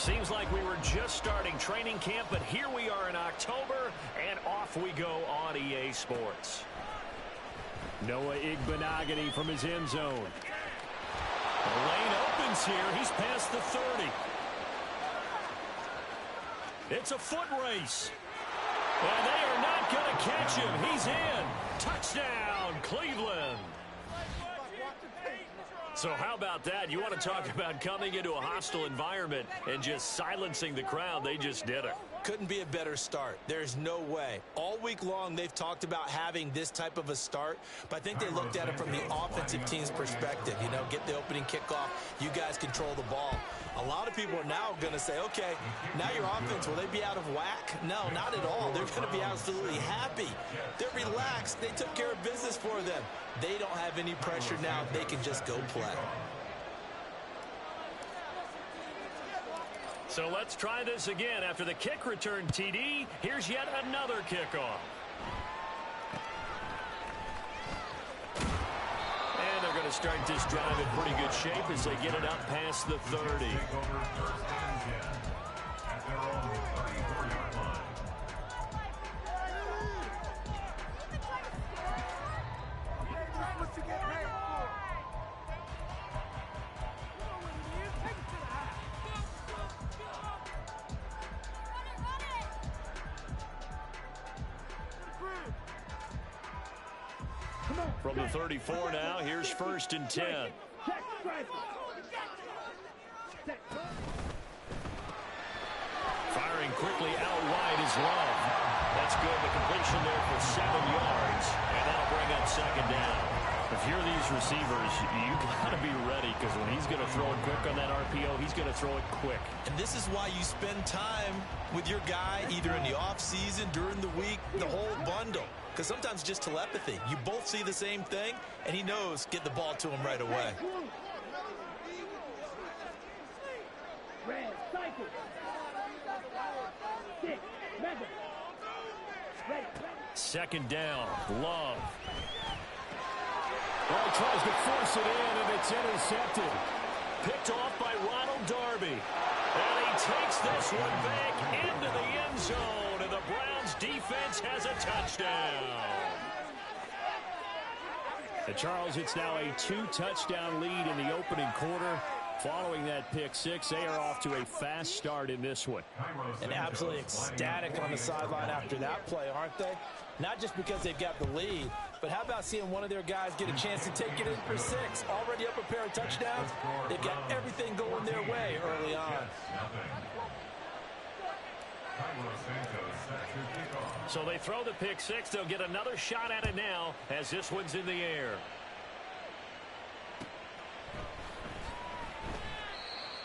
Seems like we were just starting training camp, but here we are in October, and off we go on EA Sports. Noah Igbenogany from his end zone. The lane opens here. He's past the 30. It's a foot race. And they are not going to catch him. He's in. Touchdown, Cleveland. So how about that? You want to talk about coming into a hostile environment and just silencing the crowd. They just did it. Couldn't be a better start. There's no way. All week long, they've talked about having this type of a start, but I think they looked at it from the offensive team's perspective. You know, get the opening kickoff. You guys control the ball. A lot of people are now going to say, okay, now your offense, will they be out of whack? No, not at all. They're going to be absolutely happy. They're relaxed. They took care of business for them. They don't have any pressure now. They can just go play. So let's try this again. After the kick return TD, here's yet another kickoff. And they're going to start this drive in pretty good shape as they get it up past the 30. From the 34 now, here's 1st and 10. Firing quickly out wide is Love. That's good. The completion there for 7 yards, and that'll bring up 2nd down. If you're these receivers, you got to be ready, because when he's going to throw it quick on that RPO, he's going to throw it quick. And this is why you spend time with your guy, either in the offseason, during the week, the whole bundle. Because sometimes just telepathy. You both see the same thing, and he knows get the ball to him right away. Second down, Love. Well, he tries to force it in, and it's intercepted. Picked off by Ronald Darby. And he takes this one back into the end zone, and the Browns defense has a touchdown. And Charles, it's now a 2-touchdown lead in the opening quarter. Following that pick six, they are off to a fast start in this one. And absolutely ecstatic on the sideline after that play, aren't they? Not just because they've got the lead, but how about seeing one of their guys get a chance to take it in for 6? Already up a pair of touchdowns. They've got everything going their way early on. So they throw the pick six. They'll get another shot at it now as this one's in the air.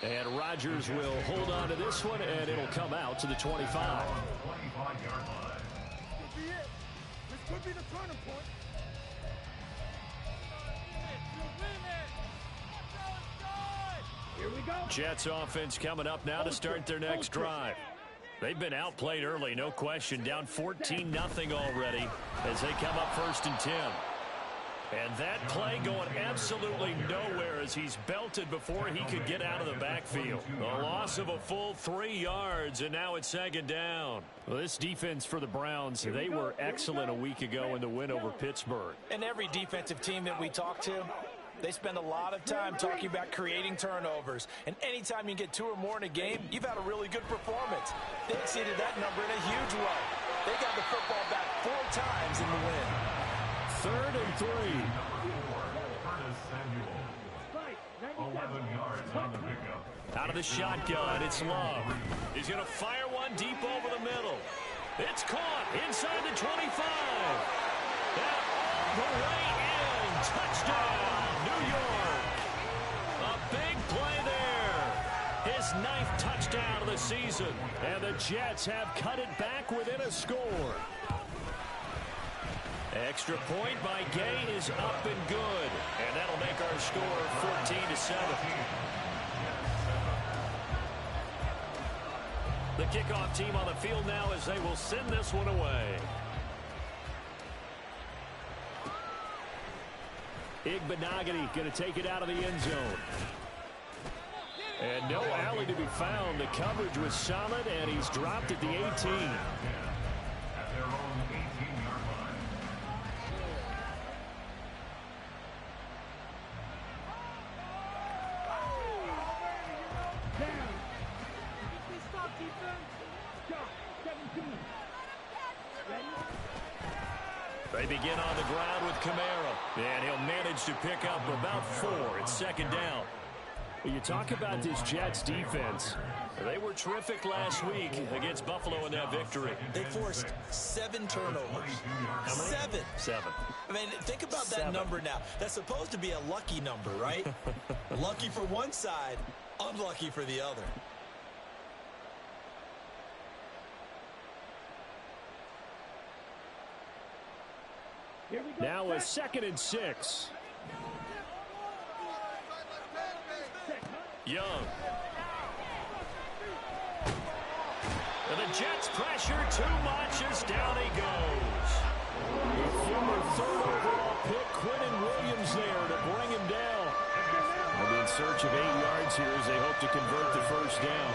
And Rodgers will hold on to this one, and it'll come out to the 25. This could be the turning point. Here we go. Jets offense coming up now to start their next drive. They've been outplayed early, no question. Down 14-0 already as they come up 1st and 10. And that play going absolutely nowhere as he's belted before he could get out of the backfield. A loss of a full 3 yards, and now it's 2nd down. Well, this defense for the Browns, they were excellent a week ago in the win over Pittsburgh. And every defensive team that we talk to, they spend a lot of time talking about creating turnovers. And anytime you get 2 or more in a game, you've had a really good performance. They exceeded that number in a huge way. They got the football back 4 times in the win. 3rd and 3. 11 yards on the pickup. Out of the shotgun, it's Love. He's going to fire one deep over the middle. It's caught inside the 25. And all the way in. Touchdown, New York. A big play there. His 9th touchdown of the season. And the Jets have cut it back within a score. Extra point by Gay is up and good. And that'll make our score 14-7. The kickoff team on the field now as they will send this one away. Igbenogany going to take it out of the end zone. And no alley to be found. The coverage was solid, and he's dropped at the 18. At their own 18-yard line. They begin on the ground with Camara, and he'll manage to pick up about 4. It's second down. You talk about this Jets defense. They were terrific last week against Buffalo in that victory. They forced 7 turnovers. How many? 7. I mean, think about that number now. That's supposed to be a lucky number, right? Lucky for one side, unlucky for the other. Now a 2nd and 6. Young. And the Jets pressure too much as down he goes. The former 3rd overall pick, Quentin Williams there to bring him down. They'll be in search of 8 yards here as they hope to convert the first down.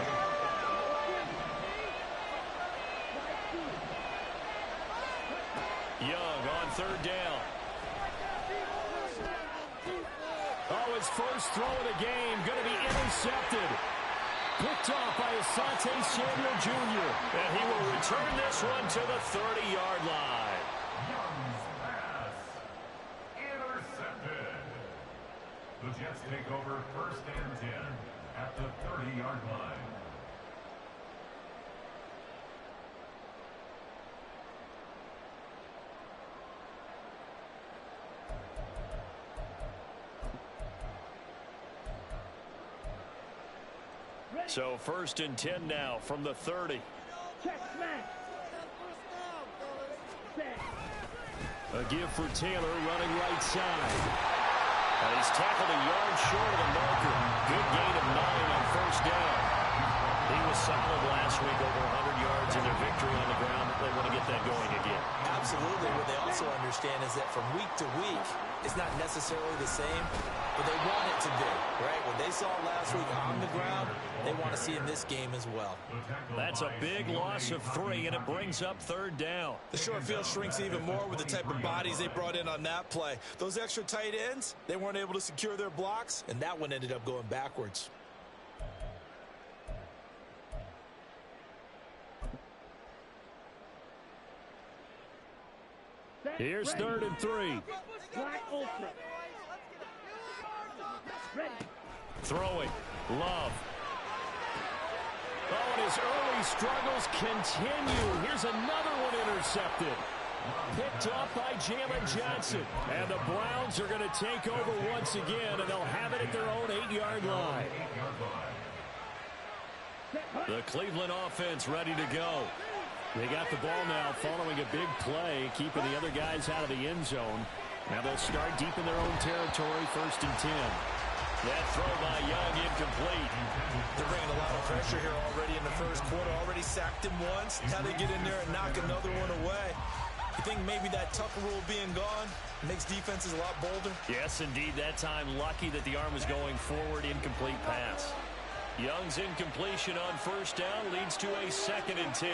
Young on 3rd down. Oh, his first throw of the game going to be intercepted. Picked off by Asante Samuel Jr. And he will return this one to the 30-yard line. Young's pass. Intercepted. The Jets take over 1st and 10 at the 30-yard line. So 1st and 10 now from the 30. A give for Taylor running right side. And he's tackled a yard short of the marker. Good gain of 9 on 1st down. He was solid last week, over 100 yards in their victory on the ground. They want to get that going again. Absolutely. What they also understand is that from week to week, it's not necessarily the same, but they want it to be, right? What they saw last week on the ground, they want to see in this game as well. That's a big loss of 3, and it brings up 3rd down. The short field shrinks even more with the type of bodies they brought in on that play. Those extra tight ends, they weren't able to secure their blocks, and that one ended up going backwards. Here's 3rd and 3. Throwing. Love. Oh, and his early struggles continue. Here's another one intercepted. Picked off by Jalen Johnson. And the Browns are going to take over once again, and they'll have it at their own 8-yard line. The Cleveland offense ready to go. They got the ball now following a big play, keeping the other guys out of the end zone. Now they'll start deep in their own territory, 1st and 10. That throw by Young incomplete. They're bringing a lot of pressure here already in the 1st quarter. Already sacked him once. Now they get in there and knock another one away. You think maybe that Tucker rule being gone makes defenses a lot bolder? Yes, indeed. That time lucky that the arm was going forward. Incomplete pass. Young's incompletion on 1st down leads to a 2nd and 10.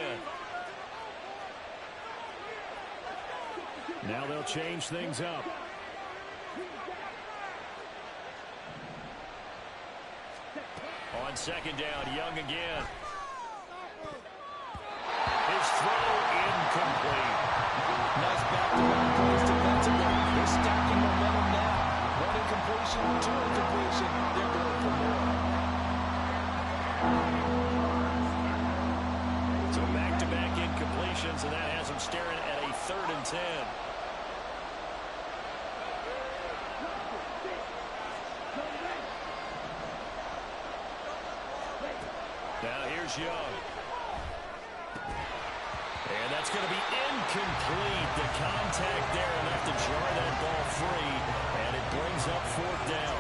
Now they'll change things up. On 2nd down, Young again. His throw incomplete. Nice back-to-back plays defensively. They're stacking momentum now. 1 incompletion, 2 incompletion. They're going for more. So back-to-back incompletions, and that has them staring at a 3rd and 10. Now here's Young. And that's going to be incomplete. The contact there enough to jar that ball free. And it brings up 4th down.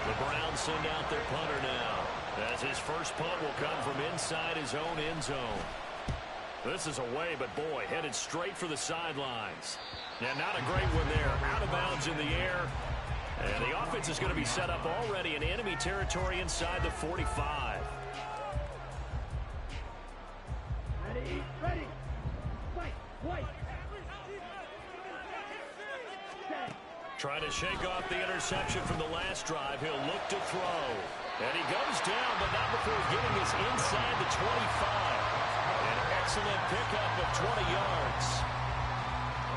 The Browns send out their punter now, as his first punt will come from inside his own end zone. This is away, but boy, headed straight for the sidelines. Yeah, not a great one there. Out of bounds in the air. And the offense is going to be set up already in enemy territory inside the 45. Ready, fight, white. Trying to shake off the interception from the last drive. He'll look to throw. And he goes down, but not before getting us inside the 25. An excellent pickup of 20 yards.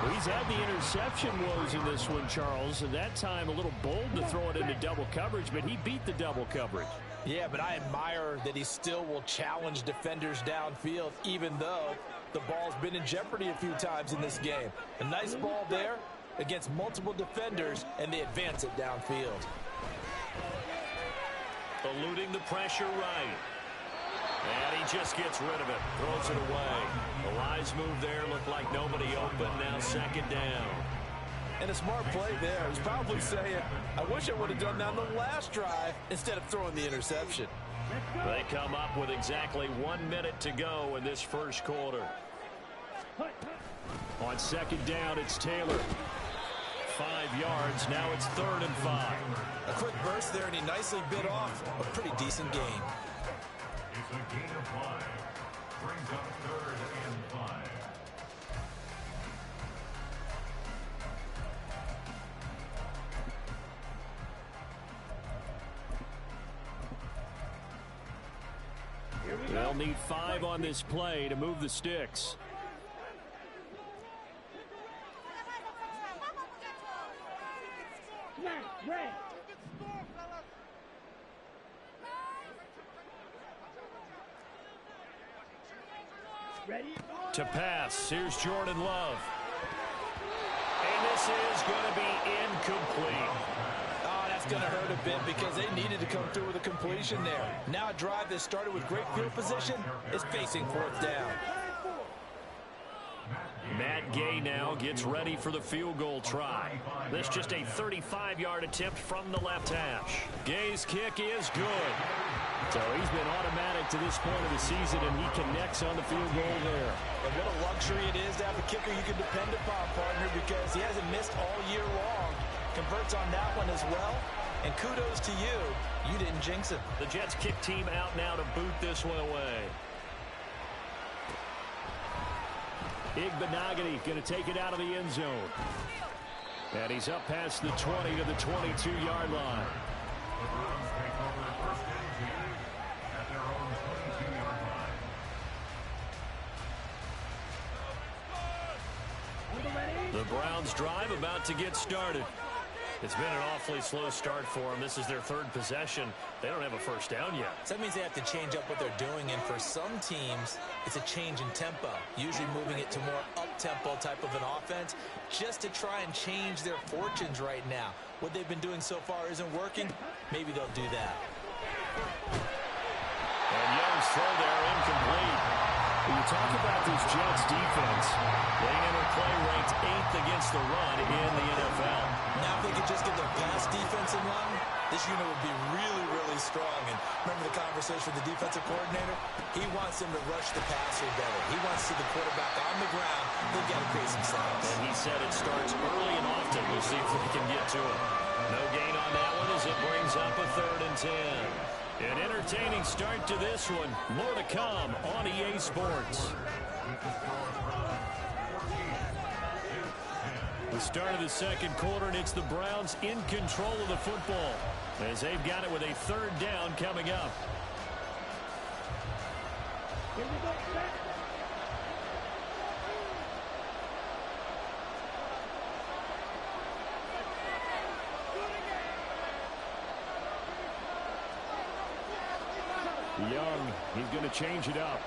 Well, he's had the interception woes in this one, Charles, and that time a little bold to throw it into double coverage, but he beat the double coverage. Yeah, but I admire that he still will challenge defenders downfield, even though the ball's been in jeopardy a few times in this game. A nice ball there against multiple defenders, and they advance it downfield. Eluding the pressure right. And he just gets rid of it. Throws it away. The wise move there looked like nobody open. Now second down. And a smart play there. He's probably saying, I wish I would have done that on the last drive instead of throwing the interception. They come up with exactly 1 minute to go in this first quarter. On second down, it's Taylor. 5 yards. Now it's 3rd and 5. A quick burst there, and he nicely bit off a pretty decent gain. It's a gain of 5. Brings up 3rd and 5. They'll need 5 on this play to move the sticks. Ready? To pass. Here's Jordan Love. And this is going to be incomplete. Oh, that's going to hurt a bit because they needed to come through with a completion there. Now a drive that started with great field position is facing 4th down. Matt Gay now gets ready for the field goal try. This just a 35-yard attempt from the left hash. Gay's kick is good. So he's been automatic to this point of the season, and he connects on the field goal there. And what a luxury it is to have a kicker you can depend upon, partner, because he hasn't missed all year long. Converts on that one as well. And kudos to you. You didn't jinx it. The Jets kick team out now to boot this one away. Igbenogany going to take it out of the end zone. And he's up past the 20 to the 22-yard line. The Browns take over 1st and 10 at their own 22-yard line. The Browns drive about to get started. It's been an awfully slow start for them. This is their 3rd possession. They don't have a first down yet. So that means they have to change up what they're doing, and for some teams, it's a change in tempo, usually moving it to more up-tempo type of an offense, just to try and change their fortunes right now. What they've been doing so far isn't working. Maybe they'll do that. And Young's throw there incomplete. When you talk about this Jets defense, they enter play ranked 8th against the run in the NFL. Now if they could just get their pass defense in line, this unit would be really, really strong. And remember the conversation with the defensive coordinator? He wants them to rush the passer better. He wants to see the quarterback on the ground. They've got to create some stops. And he said it starts early and often. We'll see if we can get to it. No gain on that one as it brings up a 3rd and 10. An entertaining start to this one. More to come on EA Sports. The start of the second quarter, and it's the Browns in control of the football as they've got it with a 3rd down coming up. Here we go. Young, he's going to change it up.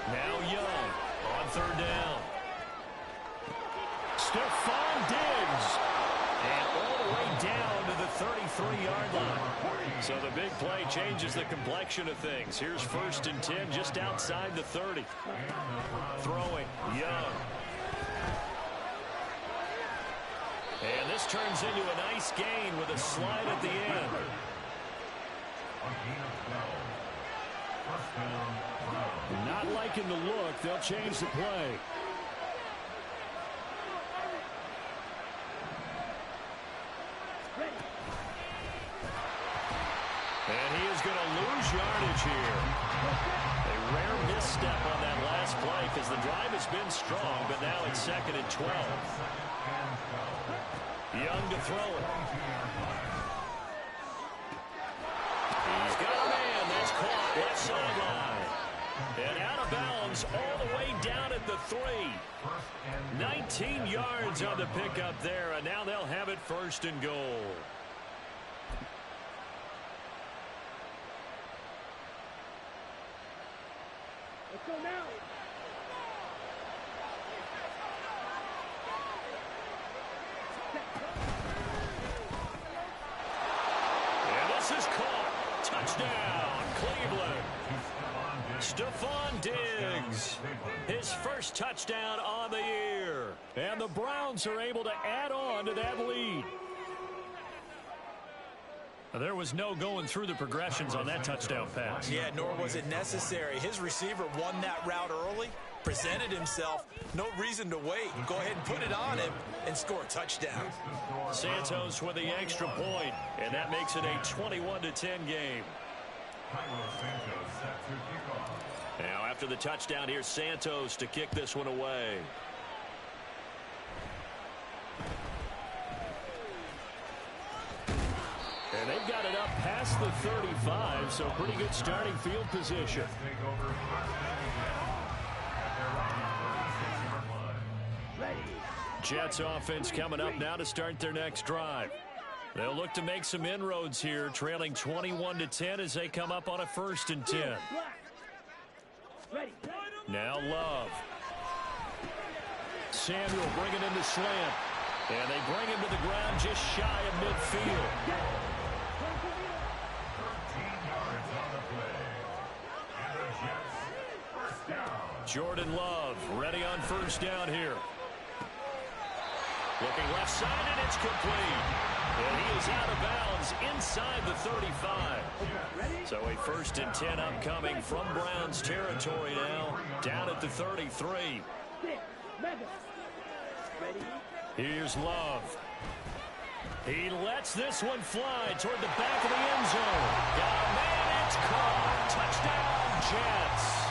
Now Young on 3rd down. Stephon Diggs. And all the way down to the 33-yard line. So the big play changes the complexion of things. Here's 1st and 10 just outside the 30. Throwing, Young. And this turns into a nice gain with a slide at the end. A gain of 12. Not liking the look. They'll change the play. And he is going to lose yardage here. A rare misstep on that last play because the drive has been strong, but now it's 2nd and 12. Young to throw it. He's got a man. That's caught left sideline. And out of bounds all the way down at the 3. 19 yards on the pickup there, and now they'll have it 1st and goal. Let's go now. And this is caught. Touchdown, Cleveland. Stephon Diggs, his first touchdown on the year. And the Browns are able to add on to that lead. There was no going through the progressions on that touchdown pass. Yeah, nor was it necessary. His receiver won that route early, presented himself. No reason to wait. Go ahead and put it on him and score a touchdown. Santos with the extra point, and that makes it a 21-10 game. Now after the touchdown, here's Santos to kick this one away. And they've got it up past the 35, so pretty good starting field position. Jets offense coming up now to start their next drive. They'll look to make some inroads here, trailing 21-10 as they come up on a 1st and 10. Now Love. Samuel bringing in the slant. And they bring him to the ground just shy of midfield. 13 yards on the play. And the Jets, 1st down. Jordan Love ready on 1st down here. Looking left side, and it's complete. And he is out of bounds inside the 35. So a 1st and 10 upcoming from Browns territory now, down at the 33. Here's Love. He lets this one fly toward the back of the end zone. Got a man, it's caught. Touchdown, Jets.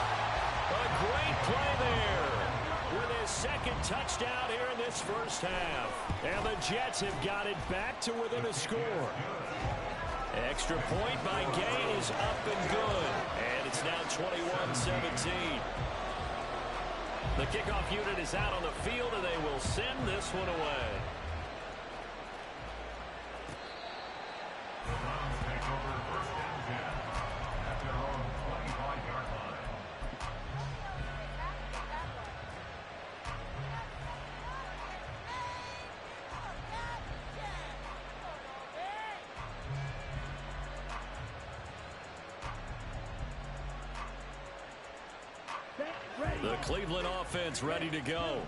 A great play there with his 2nd touchdown here in this 1st half. And the Jets have got it back to within a score. Extra point by Gay is up and good. And it's now 21-17. The kickoff unit is out on the field, and they will send this one away. The Browns take over 1st and 10 at their own 25-yard line. The Cleveland offense ready to go.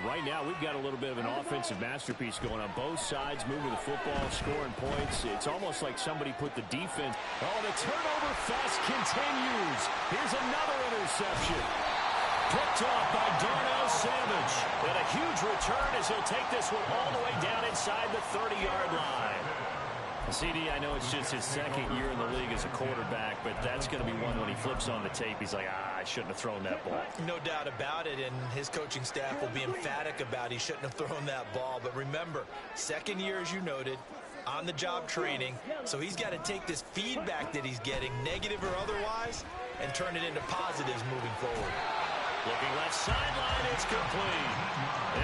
Right now, we've got a little bit of an offensive masterpiece going on both sides, moving the football, scoring points. It's almost like somebody put the defense. Oh, the turnover fest continues. Here's another interception. Picked off by Darnell Savage. And a huge return as he'll take this one all the way down inside the 30-yard line. CD, I know it's just his 2nd year in the league as a quarterback, but that's going to be one when he flips on the tape. He's like, I shouldn't have thrown that ball. No doubt about it, and his coaching staff will be emphatic about he shouldn't have thrown that ball. But remember, 2nd year, as you noted, on-the-job training, so he's got to take this feedback that he's getting, negative or otherwise, and turn it into positives moving forward. Looking left sideline, it's complete.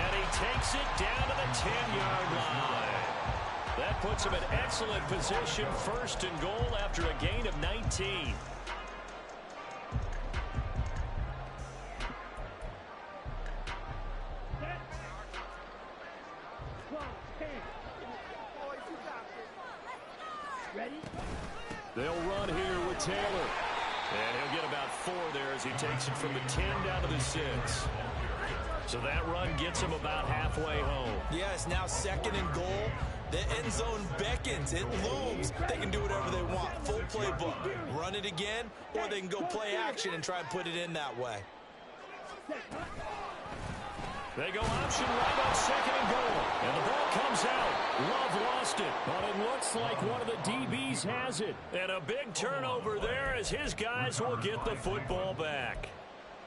And he takes it down to the 10-yard line. That puts him in excellent position, 1st and goal after a gain of 19. They'll run here with Taylor. And he'll get about 4 there as he takes it from the 10 down to the 6. So that run gets him about halfway home. Yeah, it's now 2nd and goal. The end zone beckons. It looms. They can do whatever they want. Full playbook. Run it again, or they can go play action and try and put it in that way. They go option right on 2nd and goal. And the ball comes out. Love lost it. But it looks like one of the DBs has it. And a big turnover there as his guys will get the football back.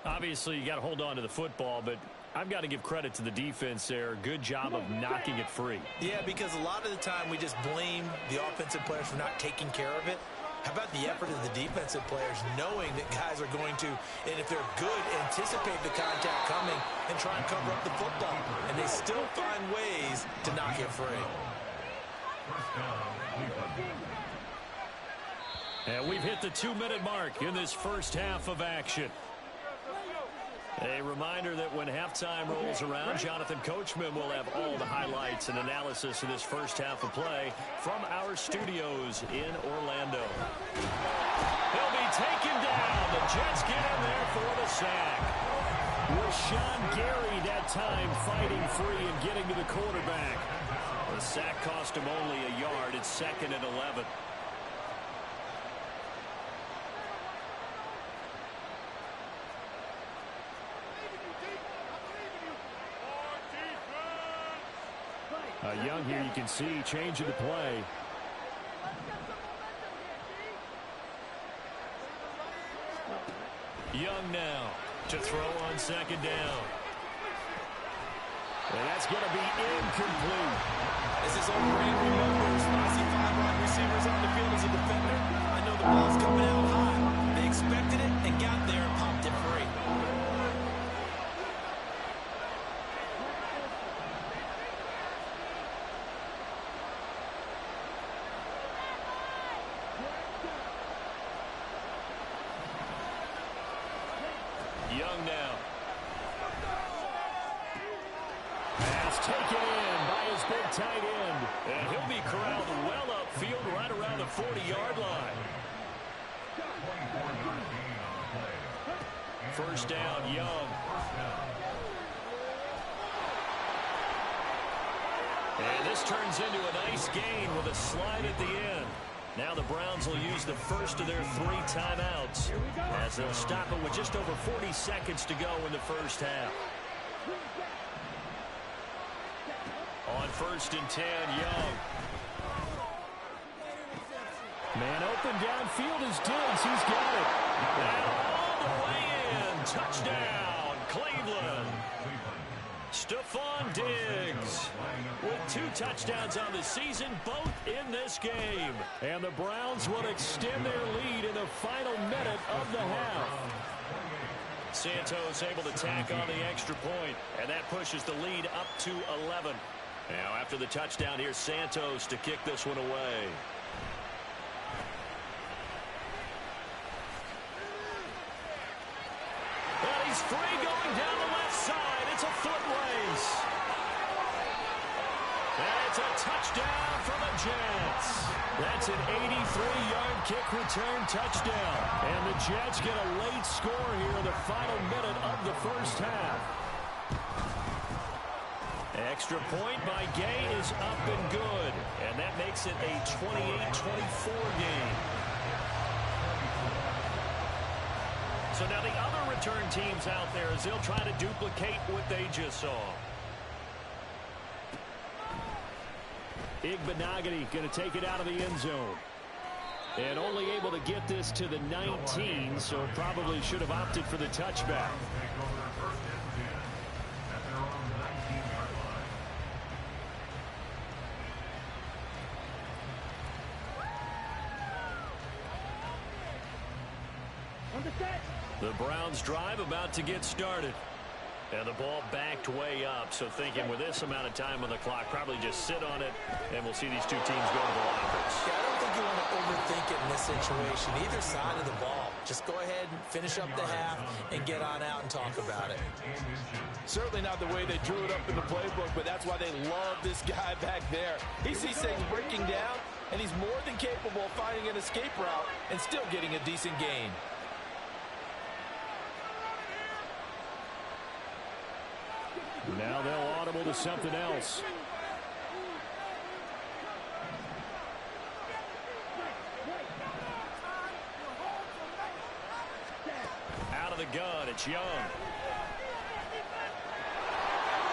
Obviously, you got to hold on to the football, but I've got to give credit to the defense there. Good job of knocking it free. Yeah, because a lot of the time we just blame the offensive players for not taking care of it. How about the effort of the defensive players knowing that guys are going to, and if they're good, anticipate the contact coming and try and cover up the football. And they still find ways to knock it free. And we've hit the 2-minute mark in this first half of action. A reminder that when halftime rolls around, Jonathan Coachman will have all the highlights and analysis of this first half of play from our studios in Orlando. He'll be taken down. The Jets get in there for the sack. Rashawn Gary that time fighting free and getting to the quarterback. The sack cost him only a yard. It's 2nd and 11. Young here, you can see, changing the play. Young now to throw on 2nd down. And that's going to be incomplete. This is old Green remembers. When I see 5 wide receivers on the field as a defender, I know the ball's coming out high. They expected it and got there and popped it free. Young now. Pass taken in by his big tight end. And he'll be corralled well upfield right around the 40-yard line. First down, Young. And this turns into a nice gain with a slide at the end. Now the Browns will use the first of their 3 timeouts as they'll stop it with just over 40 seconds to go in the first half. On 1st and 10, Young. Man open downfield is Diggs. He's got it. And all the way in. Touchdown, Cleveland. Stephon Diggs with 2 touchdowns on the season, both in this game. And the Browns will extend their lead in the final minute of the half. Santos able to tack on the extra point, and that pushes the lead up to 11. Now after the touchdown, here's Santos to kick this one away. And he's free going down the left side. It's a foot race. And it's a touchdown for the Jets. That's an 83-yard kick return touchdown. And the Jets get a late score here in the final minute of the first half. Extra point by Gay is up and good. And that makes it a 28-24 game. So now the other return teams out there as they'll try to duplicate what they just saw. Igbenogany going to take it out of the end zone. And only able to get this to the 19, so probably should have opted for the touchback. The Browns drive about to get started. And the ball backed way up, so thinking with this amount of time on the clock, probably just sit on it, and we'll see these two teams go to the lockers. Yeah, I don't think you want to overthink it in this situation. Either side of the ball. Just go ahead and finish up the half and get on out and talk about it. Certainly not the way they drew it up in the playbook, but that's why they love this guy back there. He sees things breaking down, and he's more than capable of finding an escape route and still getting a decent gain. Now they'll audible to something else. Out of the gun, it's Young.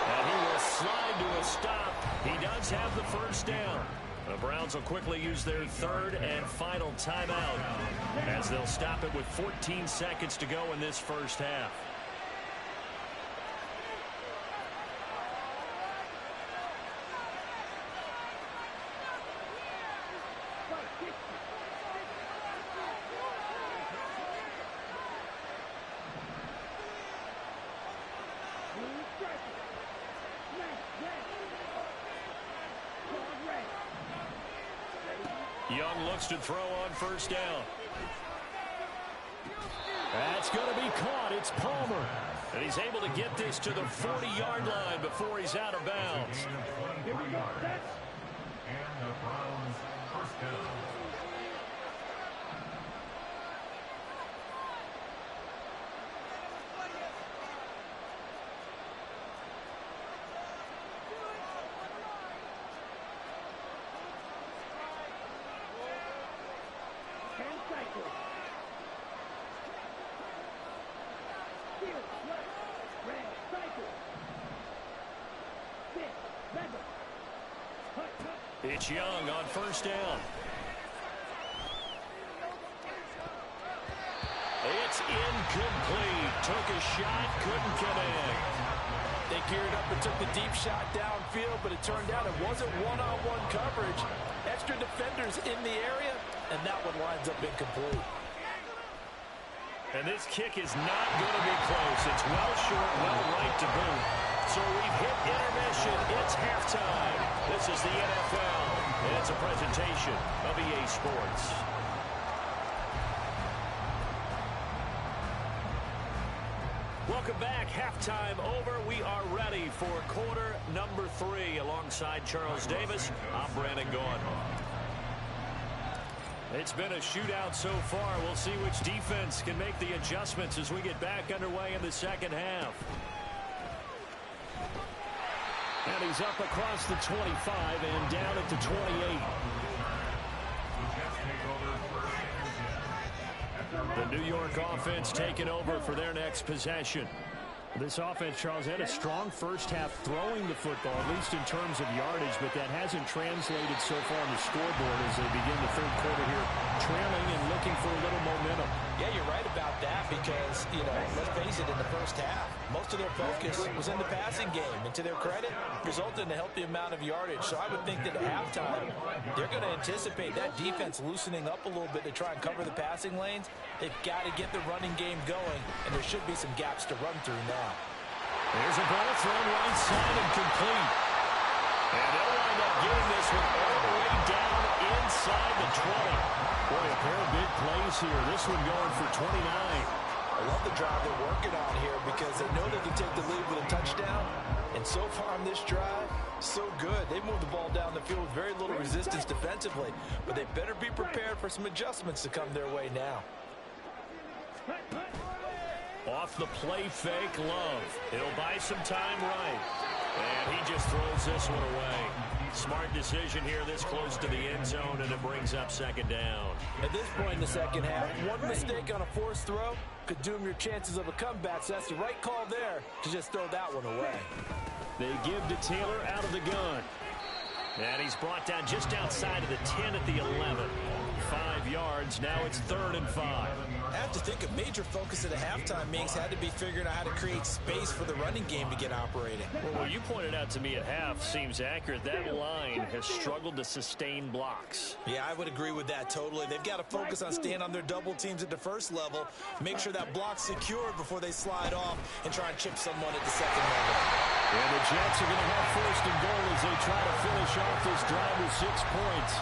And he will slide to a stop. He does have the first down. The Browns will quickly use their third and final timeout as they'll stop it with 14 seconds to go in this first half. Young looks to throw on first down. That's going to be caught. It's Palmer. And he's able to get this to the 40-yard line before he's out of bounds. And the Browns first down. It's Young on first down. It's incomplete. Took a shot, couldn't connect. They geared up and took the deep shot downfield, but it turned out it wasn't one-on-one coverage. Extra defenders in the area, and that one winds up incomplete. And this kick is not going to be close. It's well short, well right to boot. So we've hit intermission. It's halftime. This is the NFL, and it's a presentation of EA Sports. Welcome back. Halftime over. We are ready for quarter number 3. Alongside Charles Davis, I'm Brandon Gaughan. It's been a shootout so far. We'll see which defense can make the adjustments as we get back underway in the second half. And he's up across the 25 and down at the 28. The New York offense taking over for their next possession. This offense, Charles, had a strong first half throwing the football, at least in terms of yardage, but that hasn't translated so far on the scoreboard as they begin the third quarter here, trailing and looking for a little momentum. Yeah, you're right about that because, let's face it, in the first half, most of their focus was in the passing game. And to their credit, resulted in a healthy amount of yardage. So I would think that at halftime, they're going to anticipate that defense loosening up a little bit to try and cover the passing lanes. They've got to get the running game going, and there should be some gaps to run through now. There's a ball thrown right side and complete. And they'll wind up getting this one all the way down inside the 20. Boy, a pair of big plays here. This one going for 29. I love the drive they're working on here because they know they can take the lead with a touchdown. And so far on this drive, so good. They moved the ball down the field with very little resistance defensively. But they better be prepared for some adjustments to come their way now. Off the play fake, Love. He'll buy some time right. And he just throws this one away. Smart decision here this close to the end zone, and it brings up second down. At this point in the second half, one mistake on a forced throw could doom your chances of a comeback. So that's the right call there to just throw that one away. They give to Taylor out of the gun. And he's brought down just outside of the 10 at the 11. 5 yards. Now it's 3rd and 5. I have to think a major focus at the halftime meetings had to be figuring out how to create space for the running game to get operating. Well, what you pointed out to me at half seems accurate. That line has struggled to sustain blocks. Yeah, I would agree with that totally. They've got to focus on staying on their double teams at the first level, make sure that block's secured before they slide off and try and chip someone at the second level. And the Jets are going to have 1st and goal as they try to finish off this drive with 6 points.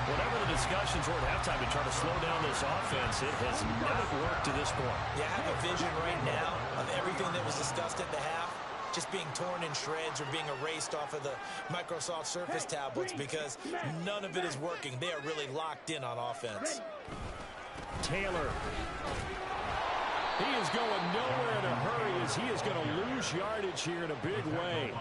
Whatever the discussions were at halftime to try to slow down this offense, it has not worked to this point. Yeah, I have a vision right now of everything that was discussed at the half just being torn in shreds or being erased off of the Microsoft Surface tablets because none of it is working. They are really locked in on offense. Taylor. He is going nowhere in a hurry as he is going to lose yardage here in a big way.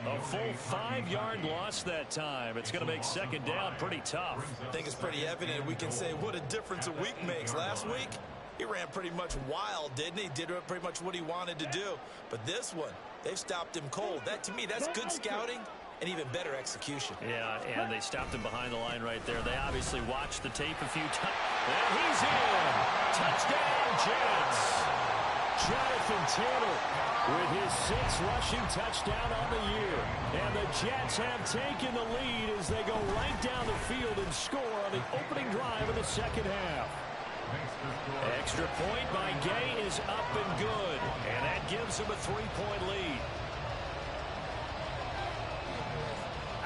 A full 5-yard loss that time. It's going to make second down pretty tough. I think it's pretty evident. We can say what a difference a week makes. Last week, he ran pretty much wild, didn't he? Did pretty much what he wanted to do. But this one, they've stopped him cold. That, to me, that's good scouting and even better execution. Yeah, and they stopped him behind the line right there. They obviously watched the tape a few times. And he's in. Touchdown, Jets. Jonathan Taylor with his 6th rushing touchdown on the year. And the Jets have taken the lead as they go right down the field and score on the opening drive of the second half. Extra point by Gay is up and good. And that gives them a 3-point lead.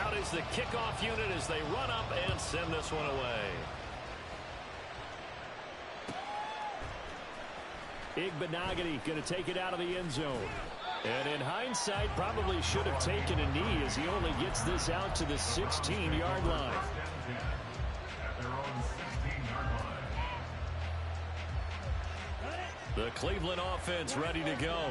Out is the kickoff unit as they run up and send this one away. Igbenogany going to take it out of the end zone. And in hindsight, probably should have taken a knee as he only gets this out to the 16-yard line. The Cleveland offense ready to go.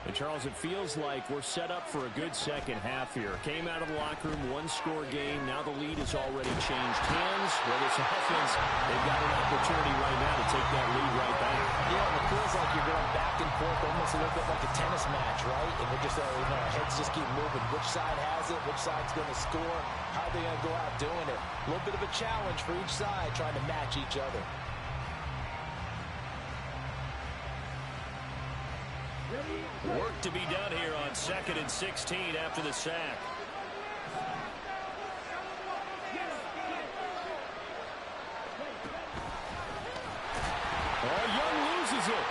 And, Charles, it feels like we're set up for a good second half here. Came out of the locker room, 1-score game. Now the lead has already changed hands. Well, this offense, they've got an opportunity right now to take that lead right back. Yeah, and it feels like you're going back and forth almost a little bit like a tennis match, right? And we're just, our heads just keep moving. Which side has it? Which side's going to score? How are they going to go out doing it? A little bit of a challenge for each side trying to match each other. Work to be done here on 2nd and 16 after the sack. Young loses it.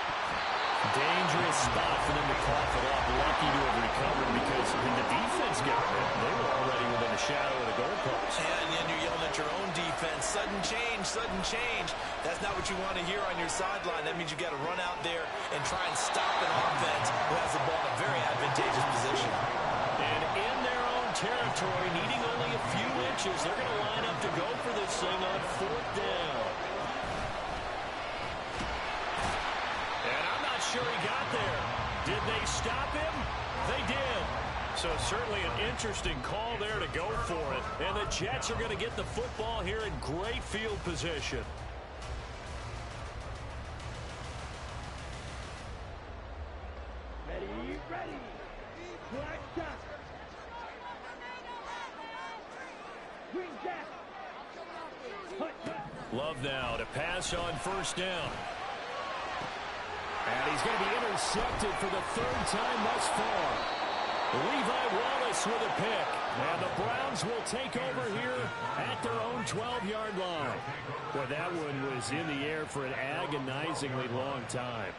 Dangerous spot for them to cough it up. Lucky to have recovered because when the defense got it, they were already within a shadow of the goalpost. And then you're yelling at your own defense. Sudden change, sudden change. That's not what you want to hear on your sideline. That means you got to run out there and try and stop an offense who has the ball in a very advantageous position. And in their own territory, needing only a few inches, they're going to line up to go for this thing on 4th down. And I'm not sure he got there. Did they stop him? They did. So certainly an interesting call there to go for it. And the Jets are going to get the football here in great field position. Ready. Black shot. Green jack. Love now to pass on 1st down. And he's going to be intercepted for the 3rd time thus far. Levi Wallace with a pick. And the Browns will take over here at their own 12-yard line. Well, that one was in the air for an agonizingly long time.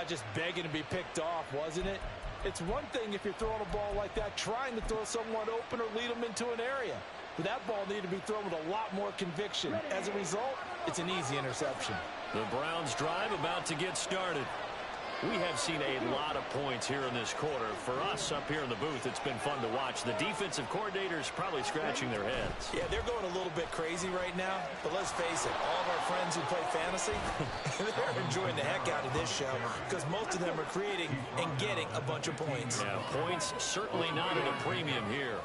Just begging to be picked off, wasn't it? It's one thing if you're throwing a ball like that, trying to throw someone open or lead them into an area. But that ball needed to be thrown with a lot more conviction. As a result, it's an easy interception. The Browns drive about to get started. We have seen a lot of points here in this quarter. For us up here in the booth, it's been fun to watch. The defensive coordinators probably scratching their heads. Yeah, they're going a little bit crazy right now. But let's face it, all of our friends who play fantasy, they're enjoying the heck out of this show because most of them are creating and getting a bunch of points. Yeah, points certainly not at a premium here.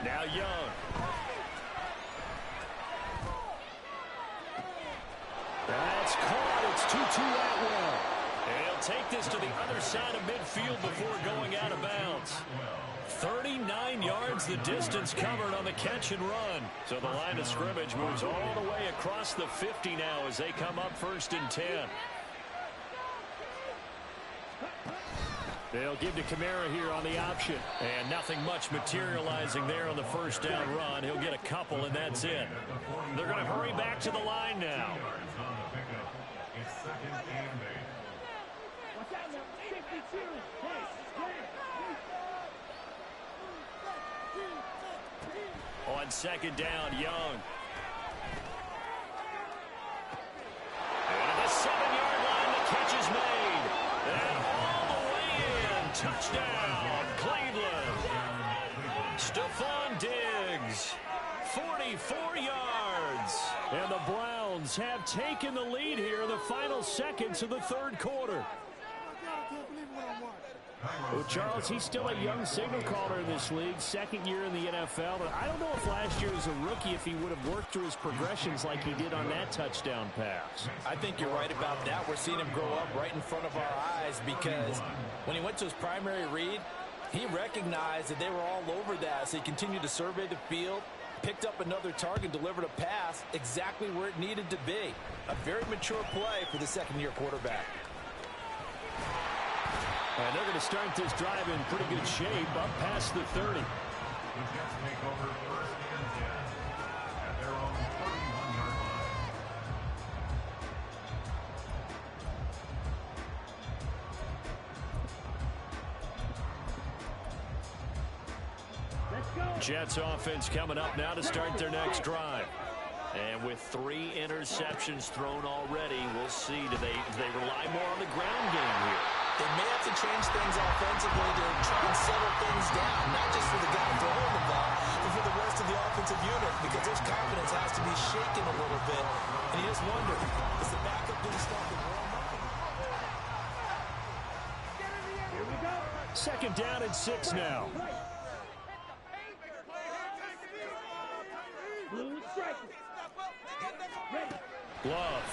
Now Young. That's caught. It's Tutu Atwell. And he'll take this to the other side of midfield before going out of bounds. 39 yards the distance covered on the catch and run. So the line of scrimmage moves all the way across the 50 now as they come up 1st and 10. They'll give to Kamara here on the option. And nothing much materializing there on the 1st down run. He'll get a couple, and that's it. They're going to hurry back to the line now. On 2nd down, Young. And at the 7-yard line, the catch is made. And all the way in. Touchdown, Cleveland. Stephon Diggs, 44 yards. And the Browns Browns have taken the lead here in the final seconds of the third quarter. Well, Charles, he's still a young signal caller in this league, second year in the NFL. But I don't know if last year as a rookie, if he would have worked through his progressions like he did on that touchdown pass. I think you're right about that. We're seeing him grow up right in front of our eyes because when he went to his primary read, he recognized that they were all over that. So he continued to survey the field, picked up another target, delivered a pass exactly where it needed to be. A very mature play for the second-year quarterback. And they're going to start this drive in pretty good shape, up past the 30. The Jets take over first and 10 at their own 31-yard line. Let's go. Jets offense coming up now to start their next drive. And with 3 interceptions thrown already, we'll see. Do they rely more on the ground game here? They may have to change things offensively to try and settle things down, not just for the guy throwing the ball, but for the rest of the offensive unit, because his confidence has to be shaken a little bit. And you just wonder, is the backup going to start to warm up? Here we go. Second down and 6 now. Blue striker. Ready. Love.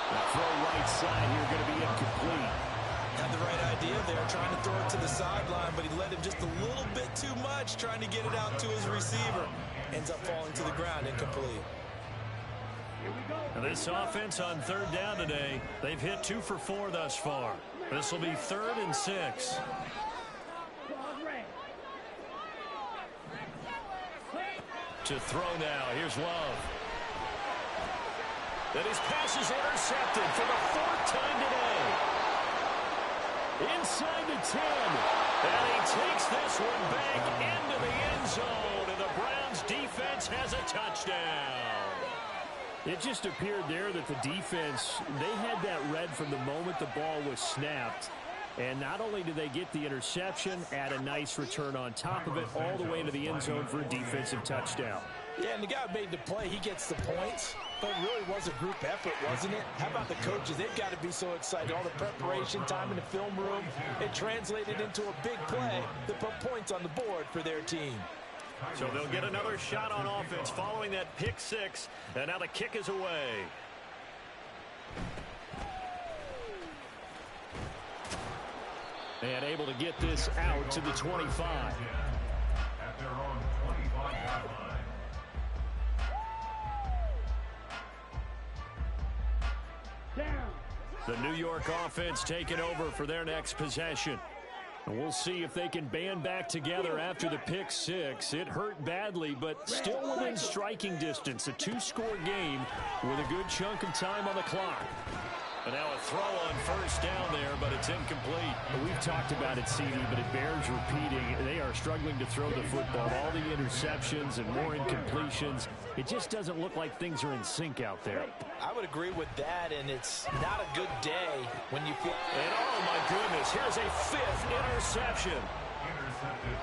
The throw right side here going to be incomplete. Had the right idea there, trying to throw it to the sideline, but he led him just a little bit too much, trying to get it out to his receiver. Ends up falling to the ground, incomplete. Here we go. And this offense on third down today, they've hit 2 for 4 thus far. This will be 3rd and 6. Ball red. To throw now, here's Love. And his pass is intercepted for the 4th time today. Inside the 10. And he takes this one back into the end zone. And the Browns defense has a touchdown. It just appeared there that the defense, they had that read from the moment the ball was snapped. And not only did they get the interception, add a nice return on top of it, all the way into the end zone for a defensive touchdown. Yeah, and the guy made the play. He gets the points. But it really was a group effort, wasn't it? How about the coaches? They've got to be so excited. All the preparation time in the film room, it translated into a big play that put points on the board for their team. So they'll get another shot on offense following that pick 6. And now the kick is away. And able to get this out to the 25. At their own 25-yard line. Down. The New York offense taking over for their next possession. And we'll see if they can band back together after the pick 6. It hurt badly, but still within striking distance. A 2-score game with a good chunk of time on the clock. And now a throw on first down there, but it's incomplete. We've talked about it, CD, but it bears repeating. They are struggling to throw the football. All the interceptions and more incompletions. It just doesn't look like things are in sync out there. I would agree with that, and it's not a good day when you feel... And oh my goodness, here's a 5th interception.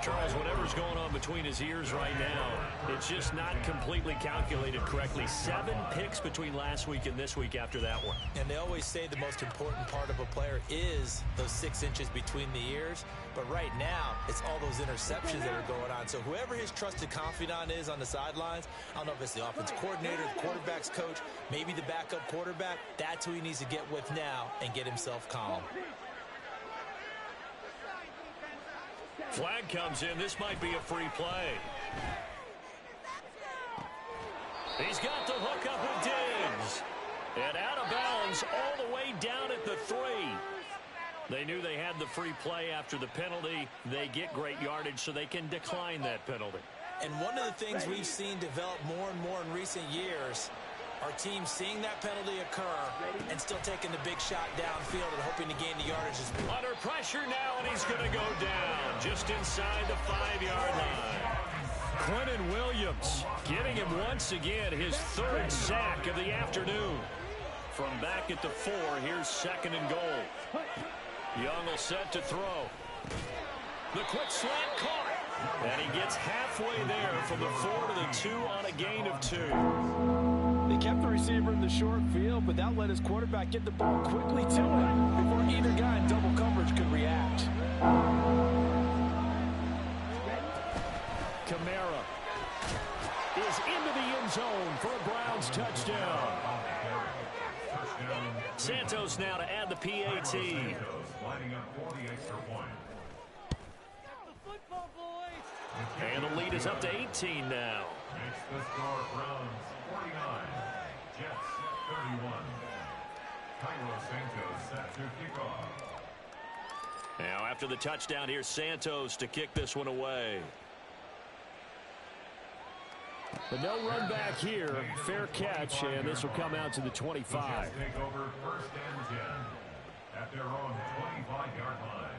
Charles, whatever's going on between his ears right now, it's just not completely calculated correctly. 7 picks between last week and this week after that one. And they always say the most important part of a player is those 6 inches between the ears. But right now, it's all those interceptions that are going on. So whoever his trusted confidant is on the sidelines, I don't know if it's the offense coordinator, the quarterback's coach, maybe the backup quarterback, that's who he needs to get with now and get himself calm. Flag comes in. This might be a free play. He's got the hook up with Diggs. And out of bounds all the way down at the 3. They knew they had the free play after the penalty. They get great yardage, so they can decline that penalty. And one of the things we've seen develop more and more in recent years, our team seeing that penalty occur and still taking the big shot downfield and hoping to gain the yardage as well. Under pressure now, and he's going to go down just inside the 5-yard line. Quentin Williams getting him once again his 3rd sack of the afternoon. From back at the 4, here's 2nd and goal. Young will set to throw. The quick slant caught. And he gets halfway there from the 4 to the 2 on a gain of 2. They kept the receiver in the short field, but that let his quarterback get the ball quickly to him before either guy in double coverage could react. Kamara is into the end zone for a Browns touchdown. Santos now to add the PAT. And the lead is up to 18 now. Makes the score Browns 49, Jets 31. Cairo Santos set to kick off. Now after the touchdown, here's Santos to kick this one away. But no run back here. Fair catch, and this will come out to the 25. The Jets take over 1st and 10 at their own 25-yard line.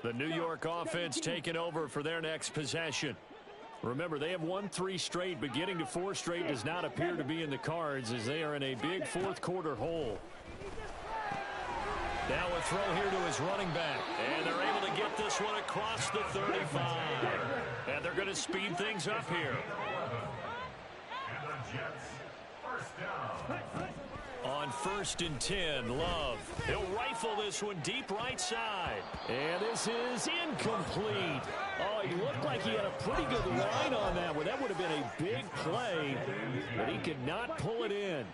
The New York offense taking over for their next possession. Remember, they have won 3 straight, but getting to 4 straight does not appear to be in the cards as they are in a big fourth-quarter hole. Now a throw here to his running back, and they're able to get this one across the 35. And they're going to speed things up here. And the Jets, 1st down. On 1st and 10, Love. He'll rifle this one deep right side. And this is incomplete. Oh, he looked like he had a pretty good line on that one. That would have been a big play, but he could not pull it in.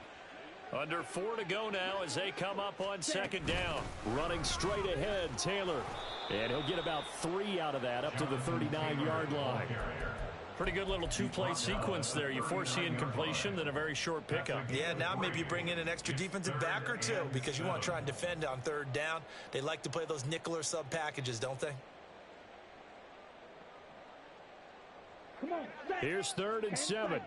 Under 4 to go now as they come up on 2nd down. Running straight ahead, Taylor. And he'll get about 3 out of that up to the 39-yard line. Pretty good little 2-play sequence there. You force the incompletion, then a very short pickup. Yeah, now maybe you bring in an extra defensive back or 2 because you want to try and defend on 3rd down. They like to play those nickel or sub packages, don't they? Come on, Here's 3rd and 7.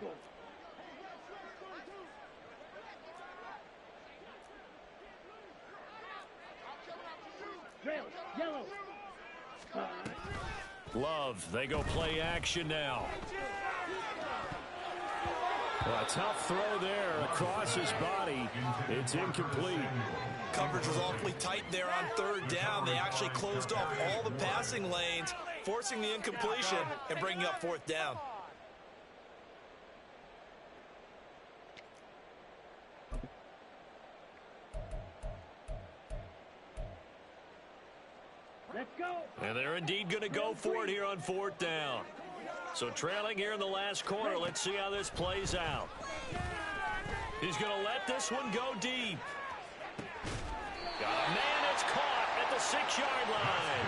Red, yellow. Love, they go play action now. A tough throw there across his body. It's incomplete. Coverage was awfully tight there on 3rd down. They actually closed off all the passing lanes, forcing the incompletion and bringing up 4th down. Let's go. And they're indeed going to go for it here on 4th down. So trailing here in the last quarter. Let's see how this plays out. He's going to let this one go deep. Got a man, it's caught at the 6-yard line.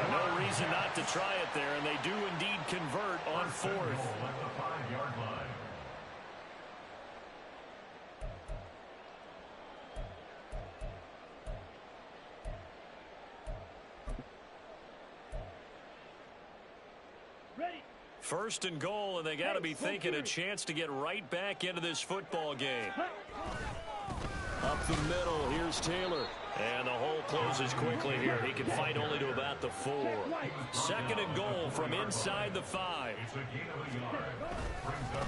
And no reason not to try it there, and they do indeed convert on 4th. At the 5-yard line. Ready. 1st and goal, and they got to be thinking a chance to get right back into this football game. Up the middle, here's Taylor. And the hole closes quickly here. He can fight only to about the 4. 2nd and goal from inside the 5.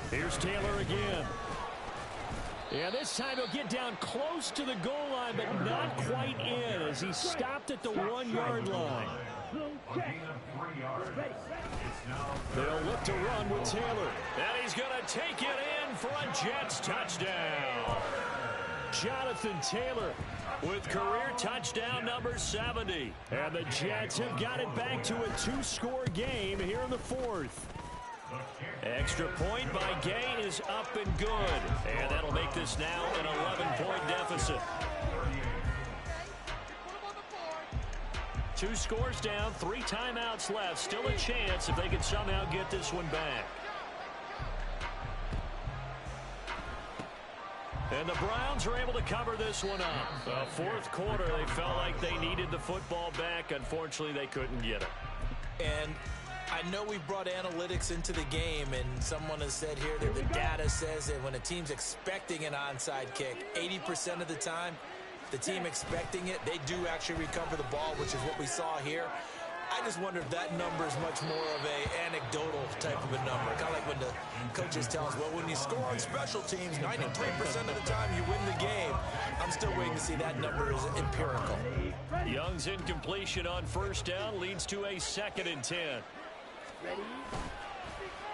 Here's Taylor again. And this time he'll get down close to the goal line, but not quite in as he stopped at the 1-yard line. They'll look to run with Taylor. And he's going to take it in for a Jets touchdown. Jonathan Taylor with career touchdown number 70. And the Jets have got it back to a 2-score game here in the 4th. Extra point by Gay is up and good. And that'll make this now an 11-point deficit. 2 scores down, 3 timeouts left. Still a chance if they can somehow get this one back. And the Browns are able to cover this one up. The 4th quarter, they felt like they needed the football back. Unfortunately, they couldn't get it. And I know we brought analytics into the game, and someone has said here that the data says that when a team's expecting an onside kick, 80% of the time, the team expecting it, they do actually recover the ball, which is what we saw here. I just wonder if that number is much more of a anecdotal type of a number. Kind of like when the coaches tell us, well, when you score on special teams, 93% of the time you win the game. I'm still waiting to see that number is empirical. Young's incompletion on first down leads to a 2nd and 10.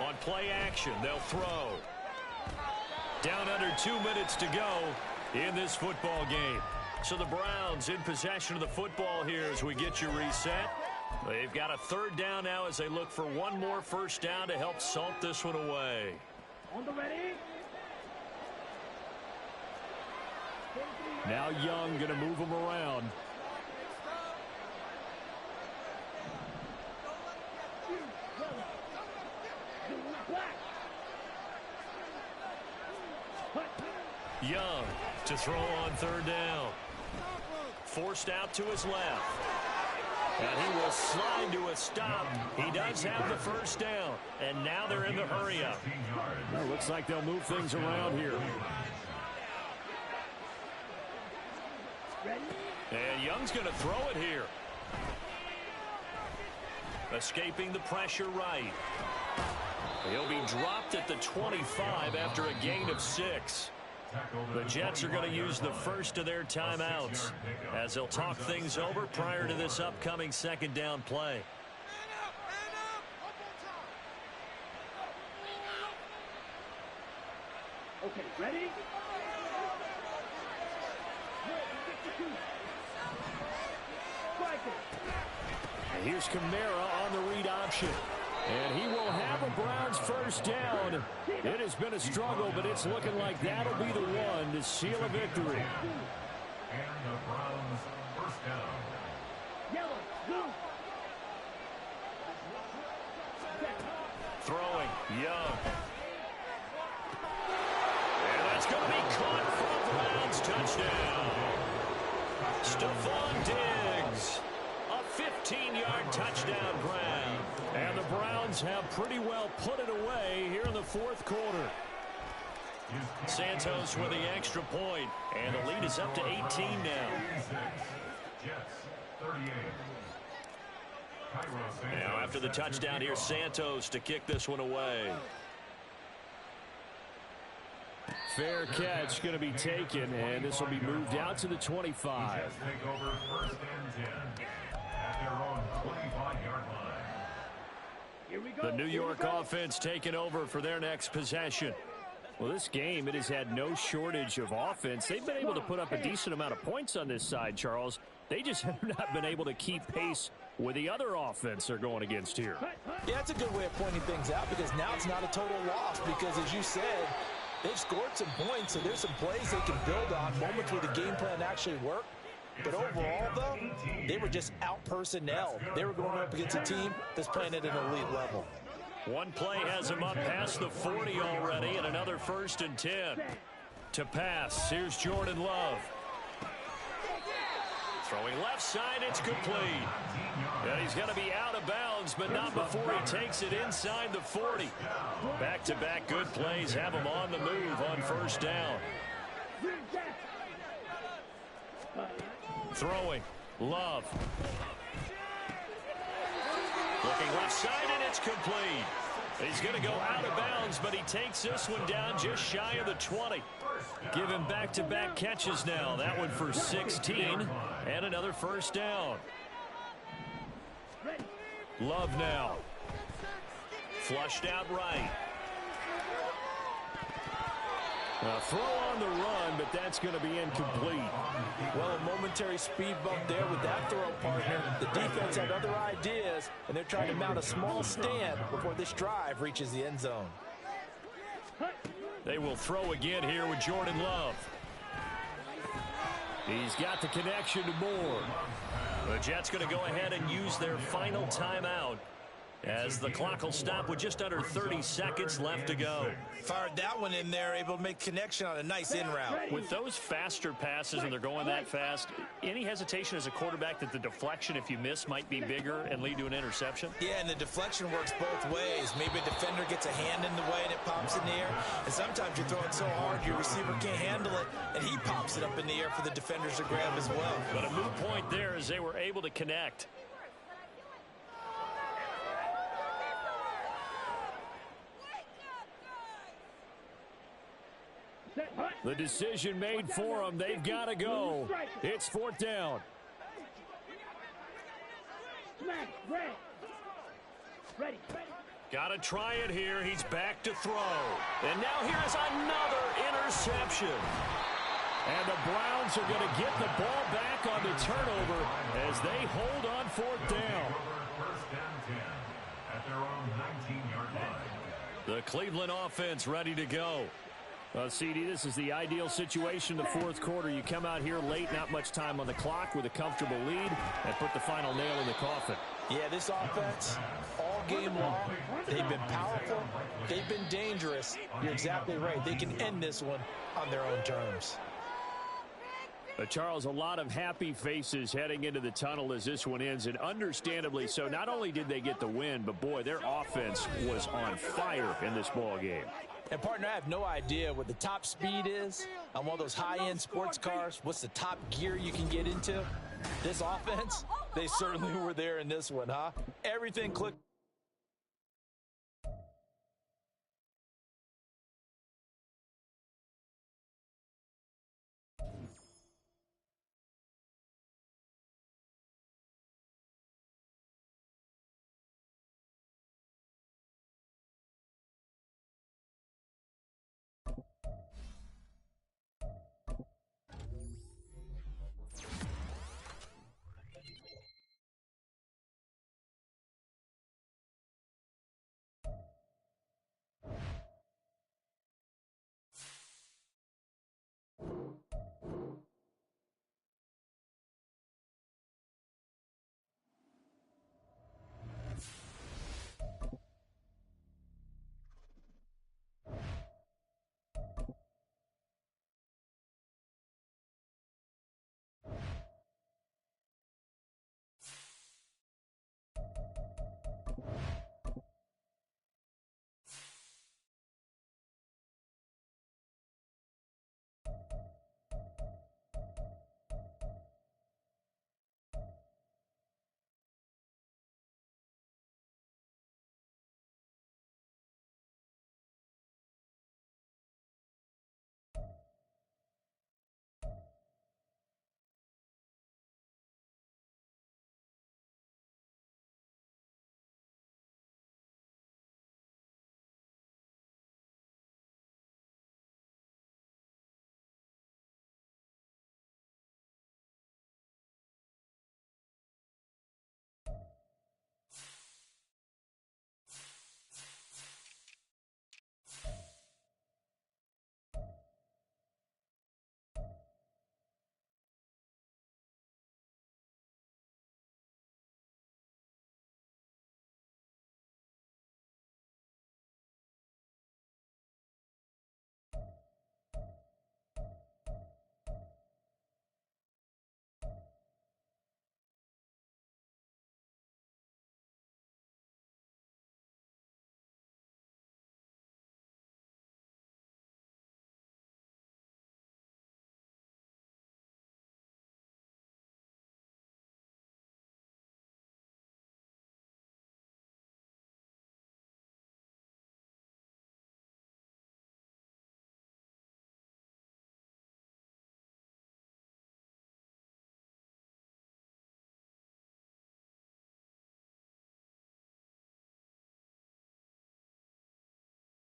On play action, they'll throw. Down under 2 minutes to go in this football game. So the Browns in possession of the football here as we get you reset. They've got a 3rd down now as they look for one more first down to help salt this one away. On the ready. Now Young going to move him around. Young to throw on 3rd down. Forced out to his left. And he will slide to a stop. He does have the first down. And now they're in the hurry-up. Well, looks like they'll move things around here. And Young's going to throw it here. Escaping the pressure right. He'll be dropped at the 25 after a gain of 6. The Jets are going to use the first of their timeouts as they'll talk things over prior to this upcoming 2nd down play. Okay, ready? And here's Kamara on the read option. And he will have a Browns first down. It has been a struggle, but it's looking like that'll be the one to seal a victory. And the Browns first down. Yellow, blue. Throwing, Young. And that's going to be caught for a Browns touchdown. Stephon Diggs. A 15-yard touchdown grab. And the Browns have pretty well put it away here in the 4th quarter. Santos with the extra point, and the lead is up to 18 now. Jets 38. Now after the touchdown, here's Santos to kick this one away. Fair catch going to be taken, and this will be moved out to the 25. Jets take over 1st and 10 at their own 25-yard line. Here we go. The New York offense taking over for their next possession. Well, this game, it has had no shortage of offense. They've been able to put up a decent amount of points on this side, Charles. They just have not been able to keep pace with the other offense they're going against here. Yeah, that's a good way of pointing things out because now it's not a total loss because, as you said, they've scored some points, so there's some plays they can build on, moments where the game plan actually worked. But overall, though, they were just out-personnel. They were going up against a team that's playing at an elite level. One play has him up past the 40 already, and another 1st and 10. To pass, here's Jordan Love. Throwing left side, it's complete. And he's going to be out of bounds, but not before he takes it inside the 40. Back-to-back good plays have him on the move on 1st down. Throwing, Love. Looking left side, and it's complete. He's going to go out of bounds, but he takes this one down just shy of the 20. Give him back-to-back catches now. That one for 16, and another 1st down. Love now. Flushed out right. A throw on the run, but that's going to be incomplete. Well, a momentary speed bump there with that throw partner. The defense had other ideas, and they're trying to mount a small stand before this drive reaches the end zone. They will throw again here with Jordan Love. He's got the connection to Moore. The Jets going to go ahead and use their final timeout as the clock will stop with just under 30 seconds left to go. Fired that one in there, able to make connection on a nice in route. With those faster passes and they're going that fast, any hesitation as a quarterback that the deflection, if you miss, might be bigger and lead to an interception? Yeah, and the deflection works both ways. Maybe a defender gets a hand in the way and it pops in the air. And sometimes you throw it so hard your receiver can't handle it, and he pops it up in the air for the defenders to grab as well. But a moot point there as they were able to connect. The decision made for them. They've got to go. It's 4th down. Ready. Got to try it here. He's back to throw. And now here's another interception. And the Browns are going to get the ball back on the turnover as they hold on 4th down. First and 10 at their own 19-yard line. The Cleveland offense ready to go. CD, this is the ideal situation in the 4th quarter. You come out here late, not much time on the clock with a comfortable lead, and put the final nail in the coffin. Yeah, this offense, all game long, they've been powerful, they've been dangerous. You're exactly right. They can end this one on their own terms. Charles, a lot of happy faces heading into the tunnel as this one ends, and understandably so. Not only did they get the win, but boy, their offense was on fire in this ball game. And partner, I have no idea what the top speed is on one of those high-end sports cars. What's the top gear you can get into? This offense, they certainly were there in this one, huh? Everything clicked.